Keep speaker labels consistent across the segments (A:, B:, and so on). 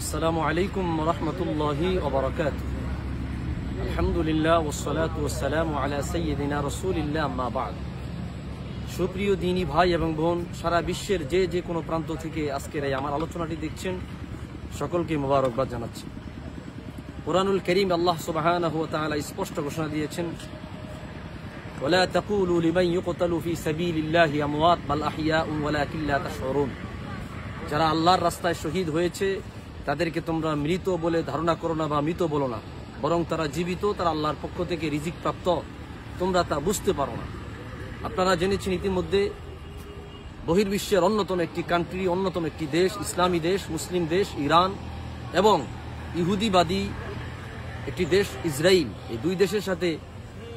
A: আসসালামু আলাইকুম রহমতুল্লাহি ওয়া বারাকাতুহু। আলহামদুলিল্লাহ ওয়াসসালাতু ওয়াসসালামু আলা সাইয়্যিদিনা রাসূলিল্লাহ, আম্মা বা'দ। সুপ্রিয় দ্বীনী ভাই এবং বোন, সারা বিশ্বের যে কোনো প্রান্ত থেকে আজকের এই আমার আলোচনাটি দেখছেন, সকলকে মোবারকবাদ জানাচ্ছি। কুরআনুল কারীম আল্লাহ সুবহানাহু ওয়া তাআলা স্পষ্ট ঘোষণা দিয়েছেন, ওয়ালা তাকুলু লিমান ইউকতালু ফি সাবিলিল্লাহি আমওয়াত বাল আহইয়াউন ওয়ালাকিন লা তাশউরুন। যারা আল্লাহর রাস্তায় শহীদ হয়েছে তাদেরকে তোমরা মৃত বলে ধারণা করো না বা মৃত বলো না, বরং তারা জীবিত, তারা আল্লাহর পক্ষ থেকে রিজিক প্রাপ্ত, তোমরা তা বুঝতে পারো না। আপনারা জেনেছেন ইতিমধ্যে বহির্বিশ্বের অন্যতম একটি কান্ট্রি, অন্যতম একটি দেশ, ইসলামী দেশ, মুসলিম দেশ ইরান এবং ইহুদিবাদী একটি দেশ ইসরায়েল, এই দুই দেশের সাথে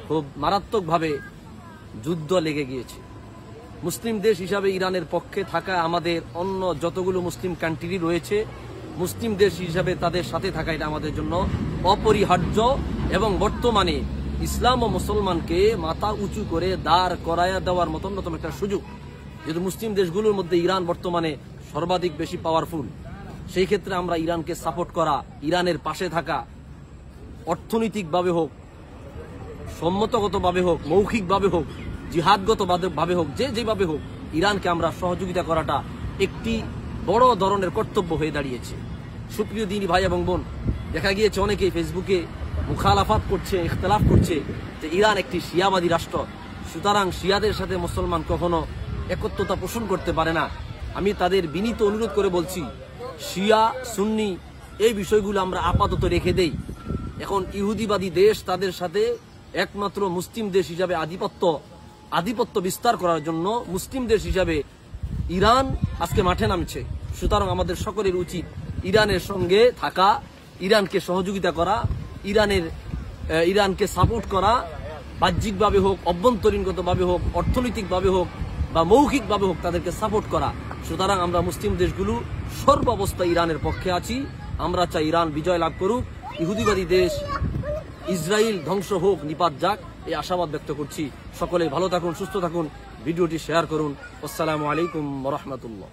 A: খুব মারাত্মকভাবে যুদ্ধ লেগে গিয়েছে। মুসলিম দেশ হিসাবে ইরানের পক্ষে থাকা আমাদের অন্য যতগুলো মুসলিম কান্ট্রি রয়েছে, মুসলিম দেশ হিসাবে তাদের সাথে থাকা এটা আমাদের জন্য অপরিহার্য এবং বর্তমানে ইসলাম ও মুসলমানকে মাথা উঁচু করে দাঁড় করায়া দেওয়ার মতো অন্যতম একটা সুযোগ। যেহেতু মুসলিম দেশগুলোর মধ্যে ইরান বর্তমানে সর্বাধিক বেশি পাওয়ারফুল, সেই ক্ষেত্রে আমরা ইরানকে সাপোর্ট করা, ইরানের পাশে থাকা, অর্থনৈতিকভাবে হোক, সম্মতগতভাবে হোক, মৌখিকভাবে হোক, জিহাদগতভাবে হোক, যেভাবে হোক, ইরানকে আমরা সহযোগিতা করাটা একটি বড় ধরনের কর্তব্য হয়ে দাঁড়িয়েছে। সুপ্রিয় দ্বীনী ভাই এবং বোন, দেখা গিয়েছে অনেকেই ফেসবুকে মুখালাফাত করছে, ইখতিলাফ করছে যে ইরান একটি শিয়াবাদী রাষ্ট্র, সুতরাং শিয়াদের সাথে মুসলমান কখনো একত্রতা পোষণ করতে পারে না। আমি তাদের বিনীত অনুরোধ করে বলছি, শিয়া সুন্নি এই বিষয়গুলো আমরা আপাতত রেখে দেই। এখন ইহুদিবাদী দেশ, তাদের সাথে একমাত্র মুসলিম দেশ হিসাবে আধিপত্য বিস্তার করার জন্য মুসলিম দেশ হিসাবে ইরান আজকে মাঠে নামছে। সুতরাং আমাদের সকলের উচিত ইরানের সঙ্গে থাকা, ইরানকে সহযোগিতা করা, ইরানকে সাপোর্ট করা, বাহ্যিকভাবে হোক, অভ্যন্তরীণগতভাবে হোক, অর্থনৈতিকভাবে হোক বা মৌখিকভাবে হোক, তাদেরকে সাপোর্ট করা। সুতরাং আমরা মুসলিম দেশগুলো সর্বাবস্থায় ইরানের পক্ষে আছি। আমরা চাই ইরান বিজয় লাভ করুক, ইহুদিবাদী দেশ ইসরায়েল ধ্বংস হোক, নিপাত যাক, এই আশাবাদ ব্যক্ত করছি। সকলে ভালো থাকুন, সুস্থ থাকুন, ভিডিওটি শেয়ার করুন। আসসালামু আলাইকুম ওয়া রাহমাতুল্লাহ।